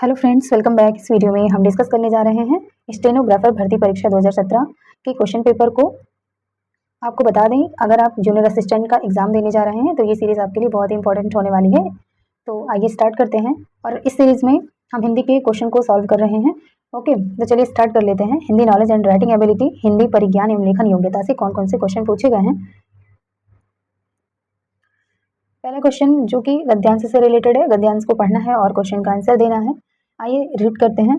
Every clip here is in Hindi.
Hello friends, welcome back. इस वीडियो में हम डिस्कस करने जा रहे हैं स्टेनोग्राफर भर्ती परीक्षा 2017 के क्वेश्चन पेपर को। आपको बता दें, अगर आप जूनियर असिस्टेंट का एग्जाम देने जा रहे हैं तो ये सीरीज़ आपके लिए बहुत ही इंपॉर्टेंट होने वाली है। तो आइए स्टार्ट करते हैं। और इस सीरीज़ में हम हिंदी के क्वेश्चन को सॉल्व कर रहे हैं। ओके, तो चलिए स्टार्ट कर लेते हैं। Hindi knowledge and writing ability, Hindi परिज्ञान एवं लेखन योग्यता से कौन कौन से क्वेश्चन पूछे गए हैं। पहला क्वेश्चन जो कि गद्यांश से रिलेटेड है, गद्यांश को पढ़ना है और क्वेश्चन का आंसर देना है। आइए रीड करते हैं।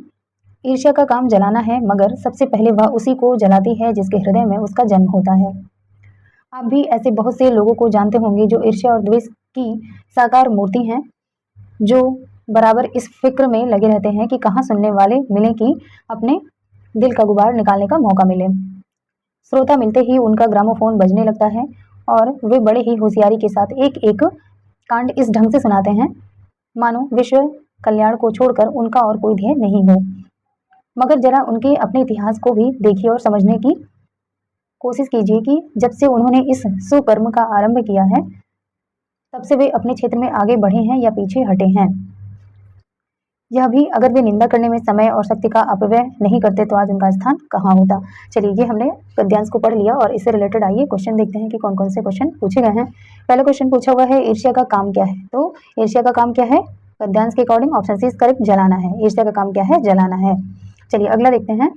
ईर्ष्या का काम जलाना है, मगर सबसे पहले वह उसी को जलाती है जिसके हृदय में उसका जन्म होता है। आप भी ऐसे बहुत से लोगों को जानते होंगे जो ईर्ष्या और द्वेष की साकार मूर्ति हैं, जो बराबर इस फिक्र में लगे रहते हैं कि कहाँ सुनने वाले मिले कि अपने दिल का गुबार निकालने का मौका मिले। श्रोता मिलते ही उनका ग्रामोफोन बजने लगता है और वे बड़े ही होशियारी के साथ एक एक कांड इस ढंग से सुनाते हैं मानो विश्व कल्याण को छोड़कर उनका और कोई ध्येय नहीं हो। मगर जरा उनके अपने इतिहास को भी देखिए और समझने की कोशिश कीजिए कि जब से उन्होंने इस सुकर्म का आरंभ किया है, तब से वे अपने क्षेत्र में आगे बढ़े हैं या पीछे हटे हैं। यह भी अगर वे निंदा करने में समय और शक्ति का अपव्यय नहीं करते तो आज उनका स्थान कहाँ होता। चलिए, ये हमने गद्यांश को पढ़ लिया और इससे रिलेटेड आइए क्वेश्चन देखते हैं कि कौन कौन से क्वेश्चन पूछे गए हैं। पहला क्वेश्चन पूछा हुआ है, ईर्ष्या का काम क्या है। तो ईर्ष्या का काम क्या है? गद्यांश के according option C is correct, जलाना है। ईर्ष्या का काम क्या है? जलाना है। चलिए अगला देखते हैं।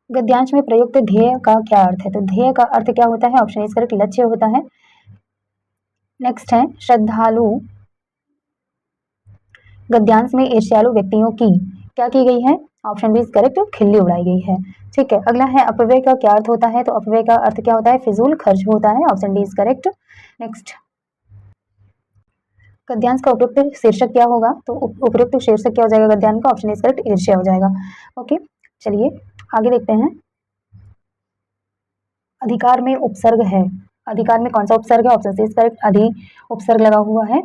गद्यांश में प्रयुक्त ध्येय का क्या अर्थ है। तो ध्येय का अर्थ क्या होता है? ऑप्शन इज करेक्ट, लक्ष्य होता है। नेक्स्ट है, श्रद्धालु। गद्यांश में ईर्ष्यालु व्यक्तियों की क्या की गई है? ऑप्शन बी इज करेक्ट, खिल्ली उड़ाई गई है। ठीक है, अगला है, अपव्यय का क्या अर्थ होता है। तो अपव्यय का अर्थ क्या होता है? फिजूल खर्च होता है। Option D is correct. Next, गद्यांश का उपयुक्त शीर्षक क्या होगा। तो उपयुक्त शीर्षक क्या हो जाएगा गद्यांश का? ऑप्शन इज करेक्ट, ईर्ष्या हो जाएगा। ओके, चलिए आगे देखते हैं। अधिकार में उपसर्ग है। अधिकार में कौन सा उपसर्ग है? ऑप्शन सी इज करेक्ट, अधि उपसर्ग लगा हुआ है।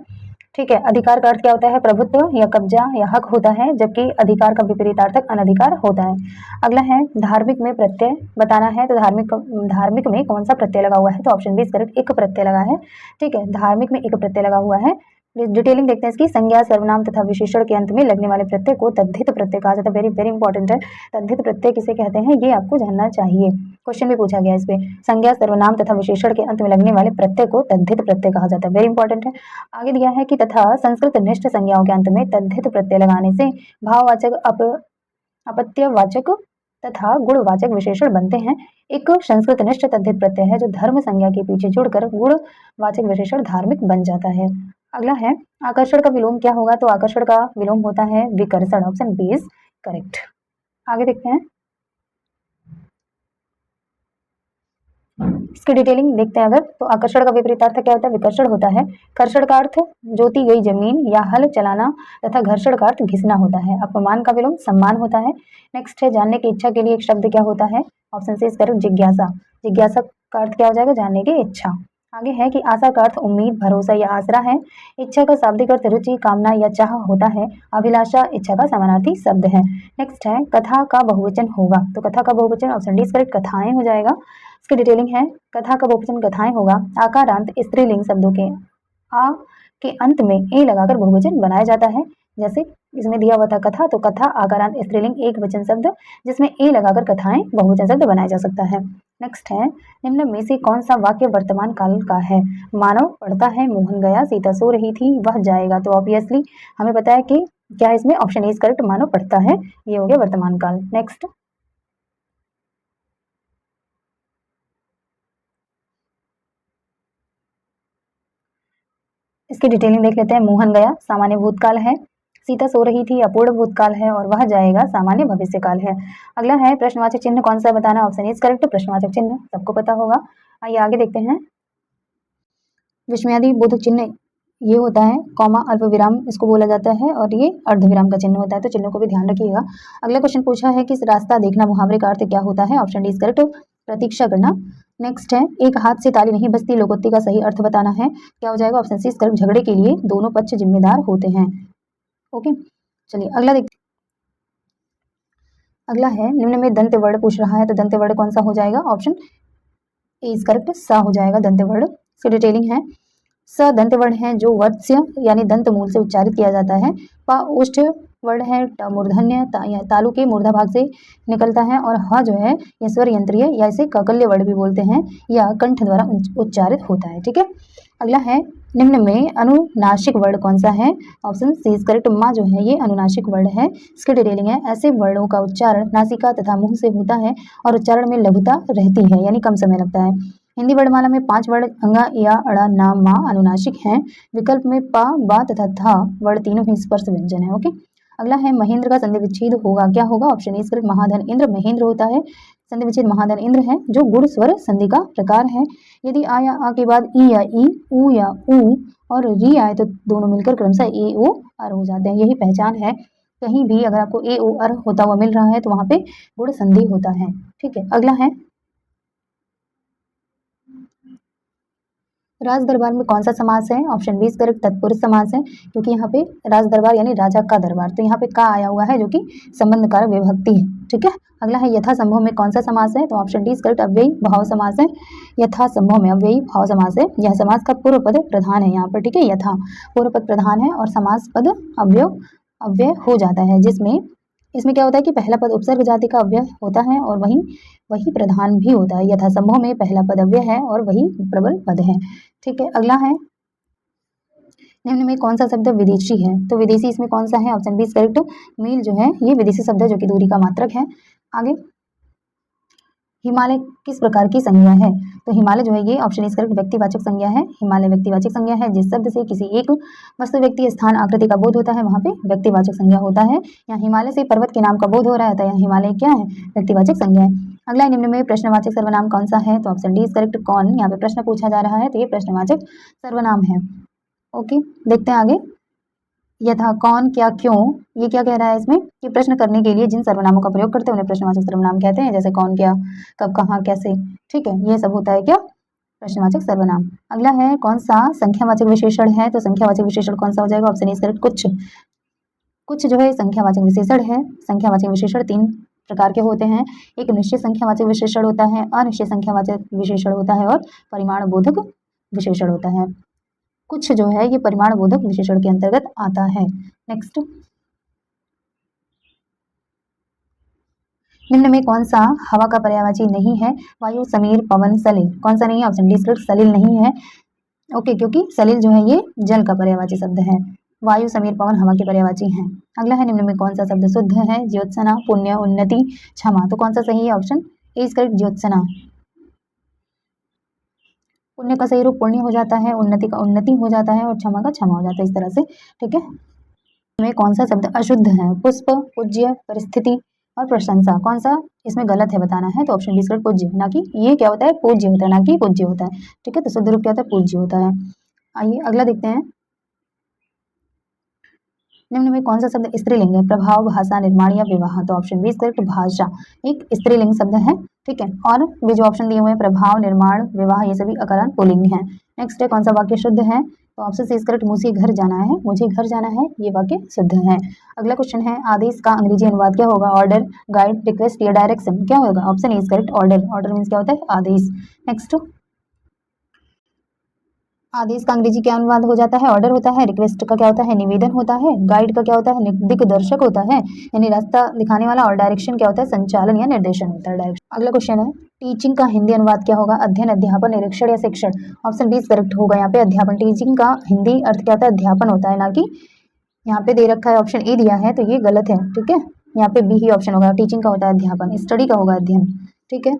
ठीक है, अधिकार का अर्थ क्या होता है? प्रभुत्व या कब्जा या हक होता है, जबकि अधिकार का विपरीतार्थक अनधिकार होता है। अगला है, धार्मिक में प्रत्यय बताना है। तो धार्मिक में कौन सा प्रत्यय लगा हुआ है? तो ऑप्शन बी इज करेक्ट, एक प्रत्यय लगा है। ठीक है, धार्मिक में एक प्रत्यय लगा हुआ है। डिटेलिंग देखते हैं इसकी। संज्ञा, सर्वनाम तथा विशेषण के अंत में लगने वाले प्रत्यय को तद्धित प्रत्यय कहा जाता है। वेरी वेरी इंपॉर्टेंट है, तद्धित प्रत्यय किसे कहते हैं, ये आपको जानना चाहिए। क्वेश्चन भी पूछा गया इस पे। संज्ञा, सर्वनाम तथा विशेषण के अंत में लगने वाले प्रत्यय को तद्धित प्रत्यय कहा जाता है। वेरी इंपॉर्टेंट है। आगे दिया है कि तथा संस्कृत निष्ठ संज्ञाओं के अंत में तद्धित प्रत्यय लगाने से भाववाचक, अपत्यवाचक तथा गुणवाचक विशेषण बनते हैं। एक संस्कृत निष्ठ तद्धित प्रत्यय है जो धर्म संज्ञा के पीछे जुड़कर गुणवाचक विशेषण धार्मिक बन जाता है। अगला है, आकर्षण का विलोम क्या होगा। तो आकर्षण का विलोम होता है विकर्षण। Option B is correct. आगे देखते हैं, इसकी डिटेलिंग देखते हैं। अगर तो आकर्षण का विपरीतार्थ क्या होता है? विकर्षण होता है। कर्षण का अर्थ जोती गई जमीन या हल चलाना तथा घर्षण का अर्थ घिसना होता है। अपमान का विलोम सम्मान होता है। नेक्स्ट है, जानने की इच्छा के लिए एक शब्द क्या होता है। ऑप्शन सी इज करेक्ट, जिज्ञासा। जिज्ञासा का अर्थ क्या हो जाएगा? जानने की इच्छा। आगे है कि आशा का अर्थ उम्मीद, भरोसा या आसरा है। इच्छा का शाब्दिक अर्थ रुचि, कामना या चाह होता है। अभिलाषा इच्छा का समानार्थी शब्द है। नेक्स्ट है, कथा का बहुवचन होगा। तो कथा का बहुवचन ऑप्शन डी इज करेक्ट, कथाएं हो जाएगा। इसकी डिटेलिंग है, कथा का बहुवचन कथाएं होगा। आकारांत स्त्रीलिंग शब्दों के आ के अंत में ए लगाकर बहुवचन बनाया जाता है। जैसे इसमें दिया हुआ था कथा, तो कथा आकारांत स्त्रीलिंग एक वचन शब्द जिसमें ए लगाकर कथाएं बहुवचन शब्द बनाया जा सकता है। नेक्स्ट है, निम्न में से कौन सा वाक्य वर्तमान काल का है। मानव पढ़ता है, मोहन गया, सीता सो रही थी, वह जाएगा। तो ऑब्वियसली हमें पता है कि क्या है इसमें, ऑप्शन इज करेक्ट, मानव पढ़ता है, ये हो गया वर्तमान काल। नेक्स्ट, इसकी डिटेलिंग देख लेते हैं। मोहन गया सामान्य भूतकाल है, सीता सो रही थी अपूर्ण भूतकाल है, और वह जाएगा सामान्य भविष्यकाल है। अगला है, प्रश्नवाचक चिन्ह कौन सा बताना। ऑप्शन इज करेक्ट, प्रश्नवाचक चिन्ह सबको पता होगा। आइए आगे देखते हैं। विस्मयादि बोधक चिन्ह ये होता है, कॉमा अल्प विराम इसको बोला जाता है, और ये अर्धविराम का चिन्ह होता है। तो चिन्हों को भी ध्यान रखिएगा। अगला क्वेश्चन पूछा है कि रास्ता देखना मुहावरे का अर्थ क्या होता है। ऑप्शन डी इज करेक्ट, प्रतीक्षा करना। नेक्स्ट है, एक हाथ से ताली नहीं बजती लोकोक्ति का सही अर्थ बताना है। क्या हो जाएगा? ऑप्शन सी इज करेक्ट, झगड़े के लिए दोनों पक्ष जिम्मेदार होते हैं। ओके, चलिए अगला देखते। अगला है, निम्न में दंत वर्ण पूछ रहा है, तो दंत वर्ण कौन सा हो जाएगा? ऑप्शन ए इज करेक्ट, सा हो जाएगा दंत वर्ण। इसकी डिटेलिंग है, स दंत वर्ण है जो वत्स्य यानी दंत मूल से उच्चारित किया जाता है। प उष्ठ वर्ण है मूर्धन्य तालु के मूर्धा भाग से निकलता है। और ह जो है ये स्वर यंत्रीय या इसे ककल्य वर्ण भी बोलते हैं या कंठ द्वारा उच्चारित होता है। ठीक है, अगला है निम्न में अनुनासिक वर्ण कौन सा है? Option C is correct. माँ जो है ये अनुनासिक वर्ण है। इसकी डिटेलिंग है, ऐसे वर्णों का उच्चारण नासिका तथा मुंह से होता है और उच्चारण में लघुता रहती है यानी कम समय लगता है। हिंदी वर्णमाला में 5 वर्ण अंगा या अड़ा ना मा अनुनासिक हैं। विकल्प में प बा तथा था वर्ण तीनों ही स्पर्श व्यंजन है। ओके, अगला है महेंद्र का संधि विच्छेद होगा, क्या होगा? ऑप्शन ए करेक्ट, महाधन इंद्र महेंद्र होता है। संधि विच्छेद महाधन इंद्र है जो गुण स्वर संधि का प्रकार है। यदि आ या आ के बाद ई या ई, ऊ या ऊ और री आए तो दोनों मिलकर क्रमशः ए ओ अर हो जाते हैं। यही पहचान है, कहीं भी अगर आपको ए ओ अर होता हुआ मिल रहा है तो वहां पे गुण संधि होता है। ठीक है, अगला है राज दरबार में कौन सा समास है? ऑप्शन बी करेक्ट, तत्पुरुष समास है, क्योंकि यहाँ पे राज दरबार यानी राजा का दरबार, तो यहाँ पे का आया हुआ है जो कि संबंध कारक विभक्ति है। ठीक है, अगला है यथा संभव में कौन सा समास है? तो ऑप्शन डी करेक्ट, अव्ययी भाव समास है। यथा संभव में अव्ययी भाव समास है। यह समास का पूर्व पद प्रधान है यहाँ पर। ठीक है, यथा पूर्व पद प्रधान है और समास पद अव्यय हो जाता है, जिसमें इसमें क्या होता है कि पहला पद उपसर्ग जाति का अव्यय होता है और वही प्रधान भी होता है। यथा संभव में पहला पद अव्यय है और वही प्रबल पद है। ठीक है, अगला है निम्न में कौन सा शब्द विदेशी है? तो विदेशी इसमें कौन सा है? ऑप्शन बी करेक्ट, मील जो है ये विदेशी शब्द है जो कि दूरी का मात्रक है। आगे हिमालय किस प्रकार की संज्ञा है? तो हिमालय जो है ये ऑप्शन इज करेक्ट, व्यक्तिवाचक संज्ञा है। हिमालय व्यक्तिवाचक संज्ञा है। जिस शब्द से किसी एक वस्तु, व्यक्ति, स्थान, आकृति का बोध होता है वहां पे व्यक्तिवाचक संज्ञा होता है। यहाँ हिमालय से पर्वत के नाम का बोध हो रहा है तो यहाँ हिमालय क्या है? व्यक्तिवाचक संज्ञा है। अगला निम्न में प्रश्नवाचक सर्वनाम कौन सा है? तो ऑप्शन डी इज करेक्ट, कौन। यहाँ पे प्रश्न पूछा जा रहा है तो ये प्रश्नवाचक सर्वनाम है। ओके, देखते हैं आगे। यथा, कौन, क्या, क्यों, ये क्या कह रहा है इसमें कि प्रश्न करने के लिए जिन सर्वनामों का प्रयोग करते हैं उन्हें प्रश्नवाचक सर्वनाम कहते हैं, जैसे कौन, क्या, कब, कहाँ, कैसे। ठीक है, ये सब होता है क्या? प्रश्नवाचक सर्वनाम। अगला है कौन सा संख्यावाचक विशेषण है? तो संख्यावाचक विशेषण कौन सा हो जाएगा? ऑप्शन ए करेक्ट, कुछ। कुछ जो है संख्यावाचक विशेषण है। संख्यावाचक विशेषण 3 प्रकार के होते हैं। एक निश्चित संख्यावाचक विशेषण होता है, अनिश्चित संख्यावाचक विशेषण होता है और परिमाण बोधक विशेषण होता है। कुछ जो है ये परिमाण बोधक विशेषण के अंतर्गत आता है। नेक्स्ट, निम्न में कौन सा हवा का पर्यायवाची नहीं है? वायु, समीर, पवन, सलिल। कौन सा नहीं है? ऑप्शन डी सलिल नहीं है। ओके, क्योंकि सलिल जो है ये जल का पर्यायवाची शब्द है। वायु, समीर, पवन हवा के पर्यायवाची हैं। अगला है निम्न में कौन सा शब्द शुद्ध है? ज्योत्सना, पुण्य, उन्नति, क्षमा। तो कौन सा सही है? Option A is correct, Jyotsna. पुण्य का सही रूप पुण्य हो जाता है, उन्नति का उन्नति हो जाता है और क्षमा का क्षमा हो जाता है, इस तरह से। ठीक है, में कौन सा शब्द अशुद्ध है? पुष्प, पूज्य, परिस्थिति और प्रशंसा। कौन सा इसमें गलत है बताना है? तो ऑप्शन बी करेक्ट, पूज्य। ना कि ये क्या होता है? पूज्य होता है, ना कि पूज्य होता है। ठीक है, तो शुद्ध रूप क्या होता है? पूज्य होता है। आइए अगला देखते हैं। निम्न में कौन सा शब्द स्त्रीलिंग है? प्रभाव, भाषा, निर्माण या विवाह। तो ऑप्शन बी करेक्ट, भाषा एक स्त्रीलिंग शब्द है। ठीक है, और वे जो ऑप्शन दिए हुए हैं प्रभाव, निर्माण, विवाह, ये सभी अकारांत पुल्लिंग है। नेक्स्ट है कौन सा वाक्य शुद्ध है? तो ऑप्शन सी करेक्ट, मुझे घर जाना है, मुझे घर जाना है, ये वाक्य शुद्ध है। अगला क्वेश्चन है आदेश का अंग्रेजी अनुवाद क्या होगा? ऑर्डर, गाइड, रिक्वेस्ट या डायरेक्शन। क्या होगा? Option is correct, order. Order means क्या होता है? आदेश। नेक्स्ट, आदेश का अंग्रेजी क्या अनुवाद हो जाता है? ऑर्डर होता है। रिक्वेस्ट का क्या होता है? निवेदन होता है। गाइड का क्या होता है? दिग्दर्शक होता है, यानी रास्ता दिखाने वाला। और डायरेक्शन क्या होता है? संचालन या निर्देशन होता है, डायरेक्शन। अगला क्वेश्चन है टीचिंग का हिंदी अनुवाद क्या होगा? अध्ययन, अध्यापन, निरीक्षण या शिक्षण। ऑप्शन बी करेक्ट होगा यहाँ पे, अध्यापन। टीचिंग का हिंदी अर्थ क्या होता है? अध्यापन होता है, ना कि यहाँ पे दे रखा है ऑप्शन ए दिया है तो ये गलत है। ठीक है, यहाँ पे बी ही ऑप्शन होगा। टीचिंग का होता है अध्यापन, स्टडी का होगा अध्ययन। ठीक है,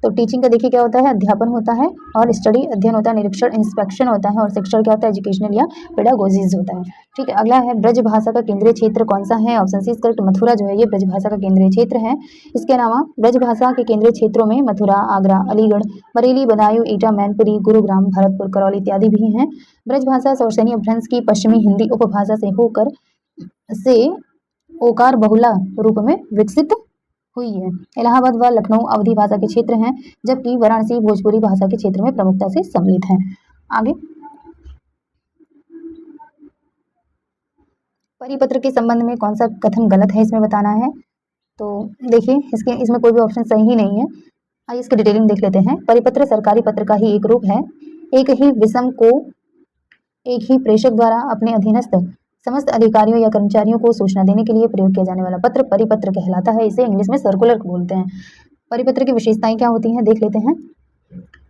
तो टीचिंग का देखिए क्या होता है? अध्यापन होता है, और स्टडी अध्ययन होता है, निरीक्षण इंस्पेक्शन होता है, और शिक्षण क्या होता है? एजुकेशनल या पेडागोजीज होता है। ठीक है, अगला है ब्रज भाषा का केंद्रीय क्षेत्र कौन सा है? ऑप्शन सी करेक्ट, मथुरा जो है ये ब्रज भाषा का केंद्रीय क्षेत्र है। इसके अलावा ब्रज भाषा के केंद्रीय क्षेत्रों में मथुरा, आगरा, अलीगढ़, बरेली, बदायूं, एटा, मैनपुरी, गुरुग्राम, भरतपुर, करौली इत्यादि भी हैं। ब्रज भाषा सौसैनी अपभ्रंश की पश्चिमी हिंदी उपभाषा से होकर से ओकार बहुला रूप में विकसित हुई है। इलाहाबाद व लखनऊ अवधी भाषा के क्षेत्र हैं, जबकि वाराणसी भोजपुरी भाषा के क्षेत्र में प्रमुखता से सम्मिलित है। आगे परिपत्र के संबंध में कौन सा कथन गलत है इसमें बताना है। तो देखिए इसमें कोई भी ऑप्शन सही ही नहीं है। आइए इसकी डिटेलिंग देख लेते हैं। परिपत्र सरकारी पत्र का ही एक रूप है। एक ही विषम को एक ही प्रेषक द्वारा अपने अधीनस्थ समस्त अधिकारियों या कर्मचारियों को सूचना देने के लिए प्रयोग किया जाने वाला पत्र परिपत्र कहलाता है। इसे इंग्लिश में सर्कुलर बोलते हैं। परिपत्र की विशेषताएं क्या होती हैं देख लेते हैं।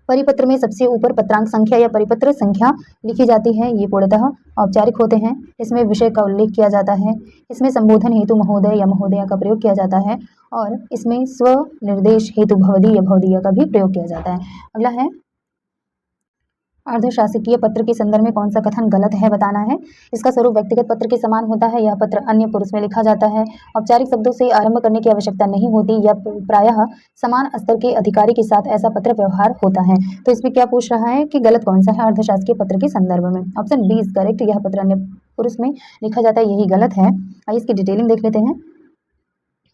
परिपत्र में सबसे ऊपर पत्रांक संख्या या परिपत्र संख्या लिखी जाती है। ये पूर्णतः औपचारिक होते हैं। इसमें विषय का उल्लेख किया जाता है। इसमें संबोधन हेतु महोदय या महोदया का प्रयोग किया जाता है और इसमें स्व निर्देश हेतु भवदी या भवदीया का भी प्रयोग किया जाता है। अगला है अर्धशासकीय पत्र के संदर्भ में कौन सा कथन गलत है बताना है। इसका स्वरूप व्यक्तिगत पत्र के समान होता है। यह पत्र अन्य पुरुष में लिखा जाता है। औपचारिक शब्दों से आरंभ करने की आवश्यकता नहीं होती। यह प्रायः समान स्तर के अधिकारी के साथ ऐसा पत्र व्यवहार होता है। तो इसमें क्या पूछ रहा है कि गलत कौन सा है अर्धशासकीय पत्र के संदर्भ में। Option B is correct. यह पत्र अन्य पुरुष में लिखा जाता है, यही गलत है। आइए इसकी डिटेलिंग देख लेते हैं।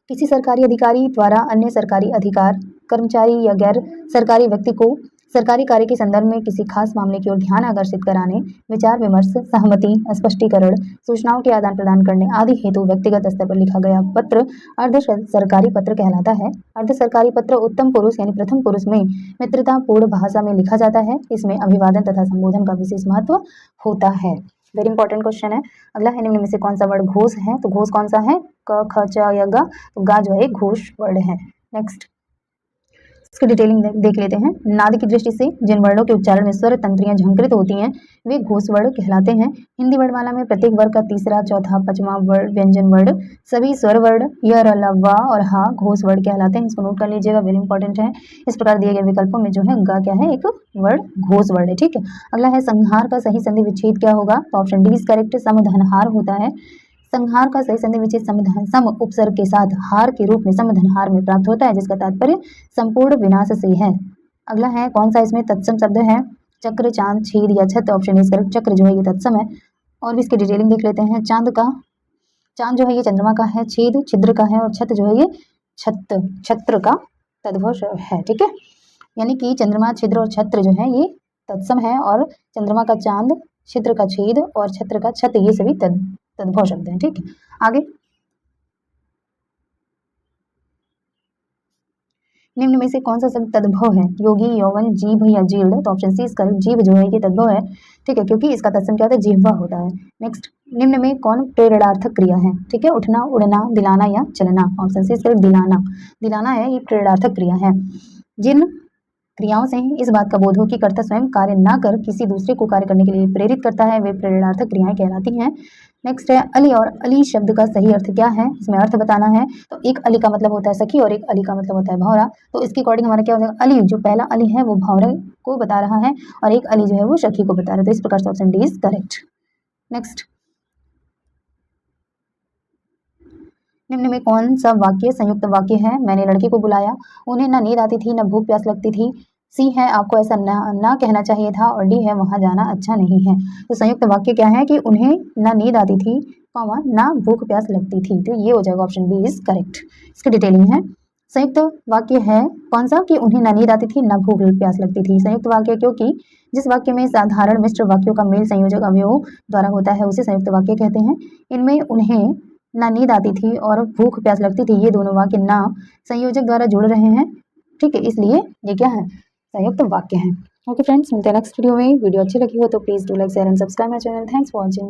किसी सरकारी अधिकारी द्वारा अन्य सरकारी अधिकार कर्मचारी या गैर सरकारी व्यक्ति को सरकारी कार्य के संदर्भ में किसी खास मामले की ओर ध्यान आकर्षित कराने, विचार विमर्श, सहमति, स्पष्टीकरण, सूचनाओं के आदान प्रदान करने आदि हेतु व्यक्तिगत स्तर पर लिखा गया पत्र अर्ध सरकारी पत्र कहलाता है। अर्ध सरकारी पत्र उत्तम पुरुष यानी प्रथम पुरुष में मित्रतापूर्ण भाषा में लिखा जाता है। इसमें अभिवादन तथा संबोधन का विशेष महत्व होता है। वेरी इंपॉर्टेंट क्वेश्चन है। अगला है निम्न में से कौन सा वर्ड घोष है। तो घोष कौन सा है, क ख च या ग। तो गा जो है घोष वर्ड है। नेक्स्ट इसकी डिटेलिंग देख लेते हैं। नाद की दृष्टि से जिन वर्णों के उच्चारण में स्वर तंत्रियां झंकृत होती हैं वे घोष वर्ण कहलाते हैं। हिंदी वर्णमाला में प्रत्येक वर्ग का तीसरा, चौथा, पांचवा वर्ड व्यंजन वर्ण सभी स्वर वर्ण य, र, ल, व और हा घोष वर्ण कहलाते हैं। इसको नोट कर लीजिएगा, वेरी इंपॉर्टेंट है। इस प्रकार दिए गए विकल्पों में जो है ग क्या है, एक वर्ड घोष वर्ण है। ठीक है। अगला है संहार का सही संधि विच्छेद क्या होगा। तो ऑप्शन डी इज करेक्ट, समधनहार होता है। संहार का सही संधि विच्छेद सम उपसर्ग के साथ हार के रूप में समधनहार में प्राप्त होता है, जिसका तात्पर्य संपूर्ण विनाश से है। अगला है कौन सा इसमें तत्सम शब्द है। चक्र, चांद, छेद या छत। ऑप्शन इज करेक्ट, चक्र जो है ये तत्सम है। और भी इसकी डिटेलिंग देख लेते हैं। चांद जो है ये चंद्रमा का है, छेद छिद्र का है और छत जो है ये छत्र का तद्भव है। ठीक है, यानी कि चंद्रमा, छिद्र और छत्र जो है ये तत्सम है और चंद्रमा का चांद, छिद्र का छेद और छत्र का छत ये सभी तद्भव शब्द हैं। ठीक है, आगे निम्न में से कौन सा शब्द तद्भव है। योगी, यौवन, जीभ या जीर्ण। तो ऑप्शन सी इसका जीभ जो है ये तद्भव है। ठीक है, क्योंकि इसका तत्सम क्या होता है, जिह्वा होता है। नेक्स्ट, निम्न में कौन प्रेरणार्थक क्रिया है। ठीक है, उठना, उड़ना, दिलाना या चलना। ऑप्शन सी इसका दिलाना है, ये प्रेरणार्थक क्रिया है। जिन क्रियाओं से इस बात का बोध हो कि कर्ता स्वयं कार्य न कर किसी दूसरे को कार्य करने के लिए प्रेरित करता है वे प्रेरणार्थक क्रियाएं कहलाती हैं। नेक्स्ट है अली, और अली शब्द का सही अर्थ क्या है, इसमें अर्थ बताना है। तो एक अली का मतलब होता है सखी और एक अली का मतलब होता है भौरा। तो इसके अकॉर्डिंग हमारा क्या हो जाएगा, अली जो पहला अली है वो भौरे को बता रहा है और एक अली जो है वो सखी को बता रहा है। तो इस प्रकार से option D is correct. Next, निम्न में कौन सा वाक्य संयुक्त वाक्य है। मैंने लड़के को बुलाया, उन्हें न नींद आती थी न भूख प्यास लगती थी। सी है आपको ऐसा ना कहना चाहिए था और डी है वहां जाना अच्छा नहीं है। तो संयुक्त वाक्य क्या है कि उन्हें ना नींद आती थी कॉमा ना भूख प्यास लगती थी। तो ये हो जाएगा ऑप्शन बी इज करेक्ट। इसकी डिटेलिंग है। संयुक्त वाक्य है कौन सा कि उन्हें ना नींद आती थी ना भूख प्यास लगती थी। संयुक्त वाक्य क्योंकि जिस वाक्य में साधारण मिश्र वाक्यों का मेल संयोजक अवयवों द्वारा होता है उसे संयुक्त वाक्य कहते हैं। इनमें उन्हें ना नींद आती थी और भूख प्यास लगती थी ये दोनों वाक्य ना संयोजक द्वारा जुड़ रहे हैं। ठीक है, इसलिए ये क्या है, संयुक्त वाक्य है। ओके फ्रेंड्स, मिलते हैं नेक्स्ट वीडियो में। वीडियो अच्छी लगी हो तो please do like, share and subscribe my channel. Thanks for watching.